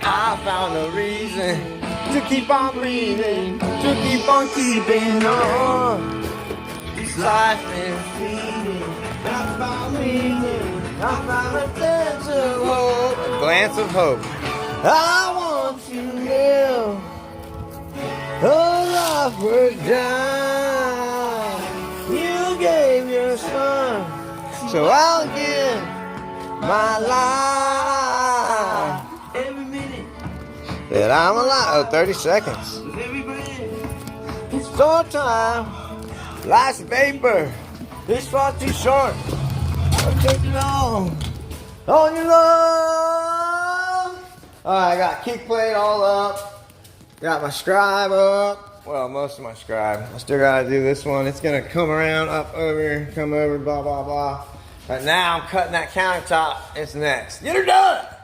I found a reason to keep on breathing, to keep on keeping on. This life is fleeting. I found meaning. I found a glance of hope. A glance of hope. I want to live a life worth dying. You gave your son, so I'll give my life. Every minute that I'm alive. Oh, 30 seconds. Every breath. It's short time. Life's vapor. This far too short. Don't take it long. On your love. Alright, I got kick plate all up. Got my scribe up. Well, most of my scribe. I still gotta do this one. It's gonna come around, up over, come over, blah, blah, blah. But now I'm cutting that countertop. It's next. Get her done!